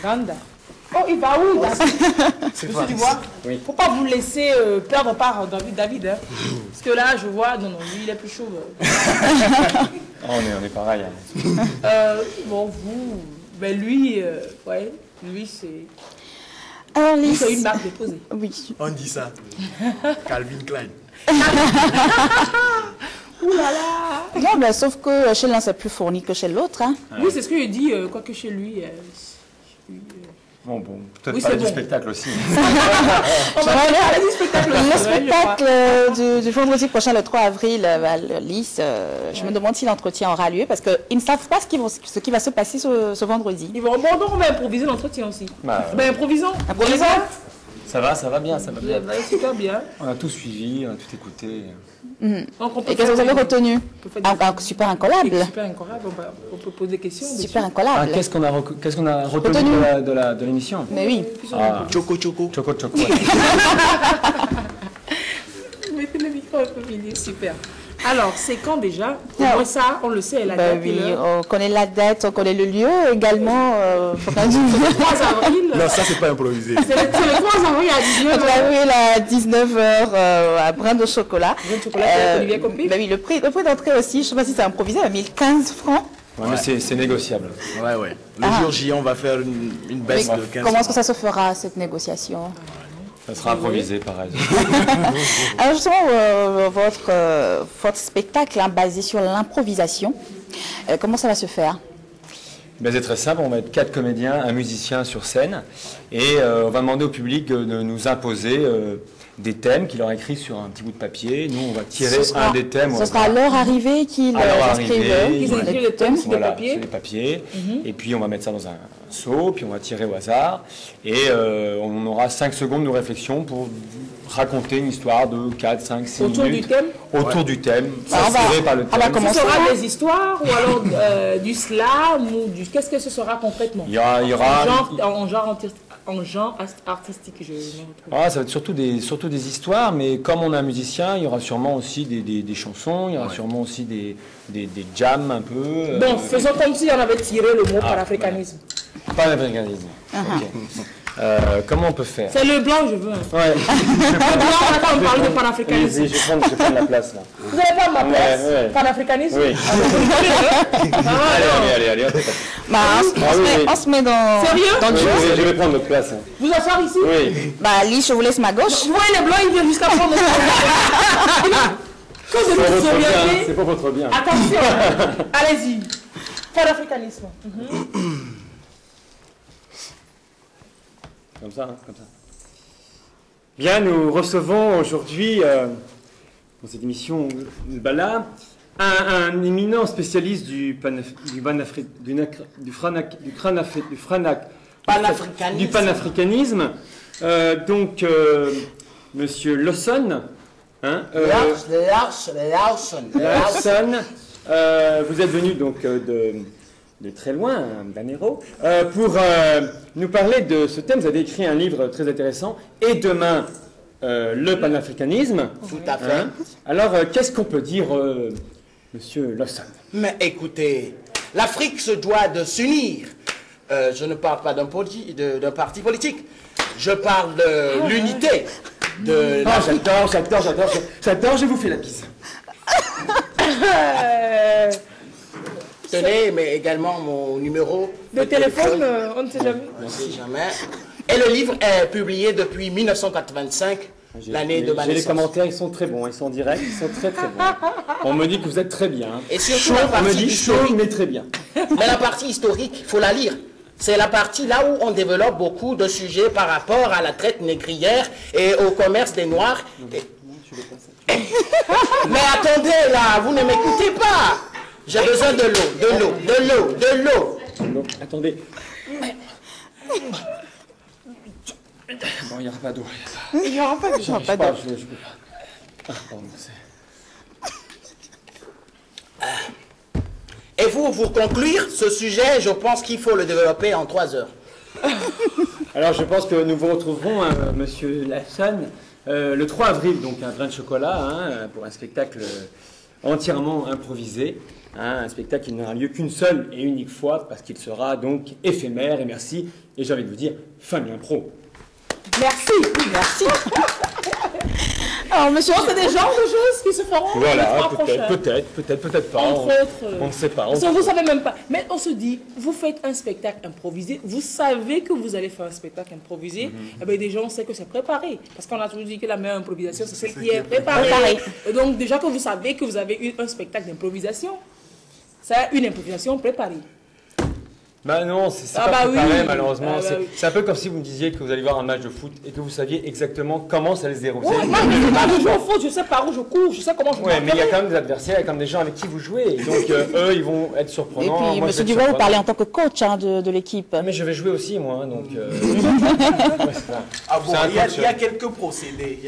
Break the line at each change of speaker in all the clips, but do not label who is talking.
Ganda. Oh, il va où, David? Monsieur Dubois, il ne faut pas vous laisser perdre par David. Hein. Parce que là, je vois, non, lui, il est plus chaud.
Oh, on est pareil.
Bon, vous, ben lui, ouais, lui, c'est...
Alors, Lys...
C'est une marque déposée.
Oui.
On dit ça. Calvin Klein.
Ouh là là.
Non, mais sauf que chez l'un, c'est plus fourni que chez l'autre. Hein.
Oui, c'est ce que je dis, quoique chez lui...
Bon, peut-être
oui,
parler du
bon.
spectacle aussi.
On va parler du spectacle. Le spectacle du vendredi prochain, le 3 avril, Lys, je me demande si l'entretien aura lieu, parce qu'ils ne savent pas ce qui va se passer ce vendredi.
Ils vont, bon, donc on va improviser l'entretien aussi. Ben, improvisons.
Improvisons.
Ça va bien, ça va bien.
Ça va super bien.
On a tout suivi, on a tout écouté.
Donc,
et qu'est-ce que vous avez retenu? Super incollable.
Super incollable, on peut poser des questions.
Super incollable.
Qu'est-ce qu'on a retenu de l'émission?
Mais oui.
Choco.
Choco.
Mettez le micro un peu milieu, super. Alors, c'est quand déjà? Au moins ça, on le sait, la date.
Oui, on connaît la date, on connaît le lieu également.
Le 3 avril.
Non, ça, c'est pas improvisé.
C'est le 3 avril à 19h.
3 avril à 19h à Brin de Chocolat.
Brin de Chocolat, Olivier Copé.
Oui, le prix d'entrée aussi, je ne sais pas si c'est improvisé, à 1015 francs.
Ouais, mais c'est négociable.
Ouais. Le jour J, on va faire une baisse de 15.
Comment est-ce que ça se fera, cette négociation?
Ça sera improvisé, pareil.
Alors justement, votre spectacle basé sur l'improvisation, comment ça va se faire?
Ben, c'est très simple, on va être 4 comédiens, un musicien sur scène, et on va demander au public de nous imposer des thèmes qu'il aura écrits sur un petit bout de papier. Nous, on va tirer un des thèmes.
Ce sera à leur arrivée qu'ils inscrivent
le thème sur le papier.
Sur les papiers. Et puis, on va mettre ça dans un seau, puis on va tirer au hasard. Et on aura 5 secondes de réflexion pour raconter une histoire de 4, 5, 6 minutes.
Autour du thème?
Autour du thème,
inspiré
par le thème.
Ce sera des histoires ou alors du slam ou du... Qu'est-ce que ce sera concrètement?
Il y aura
en genre artistique,
ça va être surtout des histoires, mais comme on est un musicien, il y aura sûrement aussi des chansons, il y aura sûrement aussi des jams un peu.
Bon, faisons comme si on avait tiré le mot panafricanisme.
Panafricanisme. Ok. Comment on peut faire?
C'est le blanc, je veux.
Ouais.
Le blanc, on attend de parler de panafricanisme.
Oui, je vais prendre la place là.
Vous n'avez pas ma place?
Ouais.
Panafricanisme?
Oui. Allez.
On se met dans le jeu.
Je vais prendre notre place.
Vous asseoir ici?
Oui.
Lys, je vous laisse ma gauche.
Vous voyez les blancs, ils viennent jusqu'à prendre quand je vous souviens.
C'est pour votre bien.
Attention, allez-y. Panafricanisme.
Comme ça. Bien, nous recevons aujourd'hui, dans cette émission de Bala, un éminent spécialiste du panafricanisme. Donc, Monsieur Lawson. Lawson. Vous êtes venu donc de très loin, d'Anero, pour nous parler de ce thème. Vous avez écrit un livre très intéressant, Et demain, le panafricanisme.
Tout à fait.
Alors, qu'est-ce qu'on peut dire, Monsieur Lawson?
Mais écoutez, l'Afrique se doit de s'unir. Je ne parle pas d'un parti politique. Je parle de l'unité de l'Afrique.
J'adore, je vous fais la bise.
Tenez, mais également mon numéro
de téléphone, on ne sait jamais.
On ne sait jamais. Et le livre est publié depuis 1985, l'année de ma naissance.
J'ai les commentaires, ils sont très bons, ils sont en direct, ils sont très bons. On me dit que vous êtes très bien.
Et surtout la
on me
partie
dit chaud,
historique.
mais très bien.
Mais la partie historique, il faut la lire. C'est la partie là où on développe beaucoup de sujets par rapport à la traite négrière et au commerce des Noirs. Mais attendez là, vous ne m'écoutez pas. J'ai besoin de l'eau.
Attendez. Bon, il n'y aura pas d'eau.
Il n'y aura pas d'eau.
Je peux pas. Pardon,
Et pour conclure ce sujet, je pense qu'il faut le développer en 3 heures.
Alors, je pense que nous vous retrouverons, Monsieur Lawson, le 3 avril, donc à Brin de Chocolat, pour un spectacle entièrement improvisé. Hein, un spectacle qui n'aura lieu qu'une seule et unique fois parce qu'il sera donc éphémère. Et merci. Et j'ai envie de vous dire, fin de l'impro.
Merci.
Merci. Alors, monsieur,
c'est des genres de choses qui se feront
Voilà, peut-être pas.
Entre autres.
On ne sait pas.
Parce que vous ne savez même pas. Mais on se dit, vous faites un spectacle improvisé, vous savez que vous allez faire un spectacle improvisé, eh bien, déjà, on sait que c'est préparé. Parce qu'on a toujours dit que la meilleure improvisation, c'est celle qui est préparée. Et donc, déjà que vous savez que vous avez eu un spectacle d'improvisation, c'est une improvisation préparée.
Bah non, c'est pas préparé, malheureusement. C'est un peu comme si vous me disiez que vous allez voir un match de foot et que vous saviez exactement comment ça allait se dérouler.
Ouais, moi, je joue au foot, je sais par où je cours, je sais comment je
mais il y a quand même des adversaires, il y a quand même des gens avec qui vous jouez. Donc eux, ils vont être surprenants.
Et puis, monsieur Dubois, vous parlez en tant que coach de l'équipe.
Mais je vais jouer aussi, moi. Donc,
il y a quelques procédés.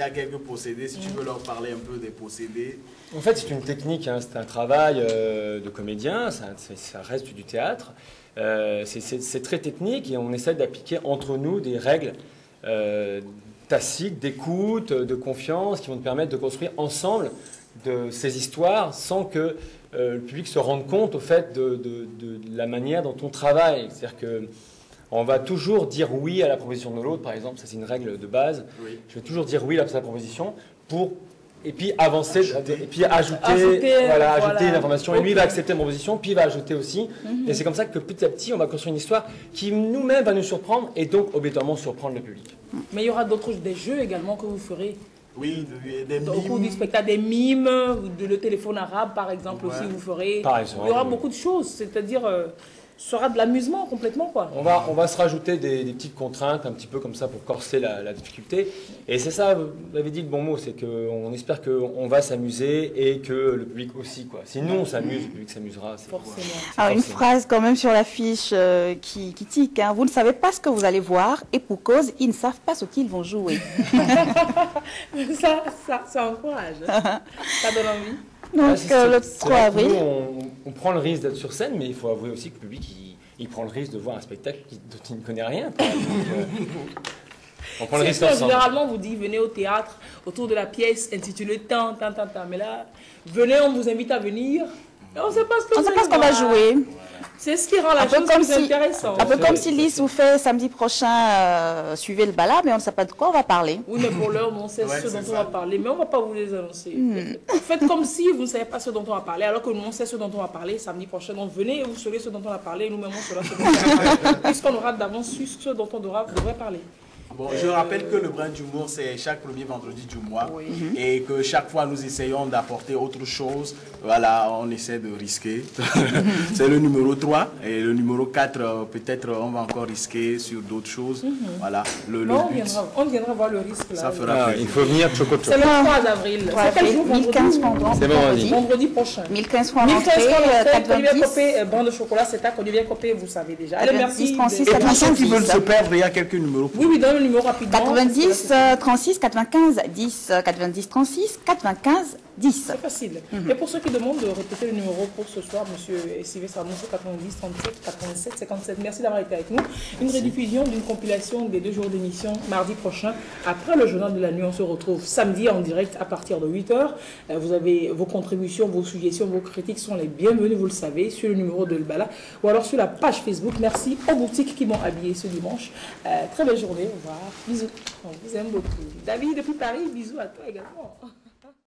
Si tu veux leur parler un peu des procédés.
En fait, c'est une technique, hein, c'est un travail de comédien, ça reste du théâtre. C'est très technique et on essaie d'appliquer entre nous des règles tacites, d'écoute, de confiance qui vont nous permettre de construire ensemble de ces histoires sans que le public se rende compte au fait de la manière dont on travaille. C'est-à-dire qu'on va toujours dire oui à la proposition de l'autre, par exemple, ça c'est une règle de base. Oui. Je vais toujours dire oui à la proposition et puis avancer, et puis ajouter une information. Et lui, il va accepter une proposition, puis il va ajouter aussi. Et c'est comme ça que petit à petit, on va construire une histoire qui nous-mêmes va nous surprendre et donc obligatoirement surprendre le public.
Mais il y aura des jeux également que vous ferez.
Oui, des mimes.
Au cours du spectacle, des mimes, le téléphone arabe par exemple aussi, vous ferez.
Par exemple,
il y aura beaucoup de choses, c'est-à-dire... ce sera de l'amusement complètement, quoi.
On va se rajouter des petites contraintes, un petit peu comme ça, pour corser la difficulté. Et c'est ça, vous avez dit le bon mot, c'est qu'on espère qu'on va s'amuser et que le public aussi, quoi. Si nous, on s'amuse, le public s'amusera.
Forcément.
Alors, une phrase quand même sur l'affiche qui tique. Hein. Vous ne savez pas ce que vous allez voir et pour cause, ils ne savent pas ce qu'ils vont jouer.
ça encourage. Ça donne envie.
Donc, le 3 avril.
Nous, on prend le risque d'être sur scène, mais il faut avouer aussi que le public, il prend le risque de voir un spectacle dont il ne connaît rien. Donc, on prend le risque ensemble.
Généralement, on vous dit, venez au théâtre, autour de la pièce intitulée tant. Mais là, venez, on vous invite à venir. Et on ne sait pas ce qu'on
va jouer.
C'est ce qui rend la chose plus intéressante.
Un peu comme si Lys vous fait samedi prochain, suivez le bala, mais on ne sait pas de quoi on va parler.
Oui, mais pour l'heure, on sait ce dont on va parler, mais on ne va pas vous les annoncer. Faites comme si vous ne savez pas ce dont on va parler, alors que nous, on sait ce dont on va parler samedi prochain. Donc venez et vous saurez ce dont on va parler, et nous-mêmes, on saura ce dont on va parler, puisqu'on aura d'avance su ce dont on devrait parler.
Bon, je rappelle que le brin d'humour, c'est chaque premier vendredi du mois et que chaque fois, nous essayons d'apporter autre chose. Voilà, on essaie de risquer. C'est le numéro 3 et le numéro 4, peut-être on va encore risquer sur d'autres choses. Voilà,
on viendra voir le risque. Là,
ça fera
il faut venir Choco.
C'est le 3 avril.
C'est quel jour? 1015 francs.
C'est
vendredi prochain.
1015 francs d'entrée,
Olivier Copé, bande de chocolat, c'est à Olivier Copé, vous savez déjà. Allez, merci.
36,
et pour ceux qui veulent se perdre, il y a quelques numéros.
Oui, donne le numéro rapidement.
90 36 95 10 90 36 95 10.
C'est facile. Et pour ceux qui demandent de répéter le numéro pour ce soir, monsieur Sylvain Sarmoso, 90 37 87 57. Merci d'avoir été avec nous. Une rediffusion d'une compilation des 2 jours d'émission mardi prochain. Après le journal de la nuit, on se retrouve samedi en direct à partir de 8h. Vous avez vos contributions, vos suggestions, vos critiques sont les bienvenues, vous le savez, sur le numéro de L'Bala ou alors sur la page Facebook. Merci aux boutiques qui m'ont habillé ce dimanche. Très belle journée. Au revoir. Bisous. On vous aime beaucoup. David depuis Paris, bisous à toi également.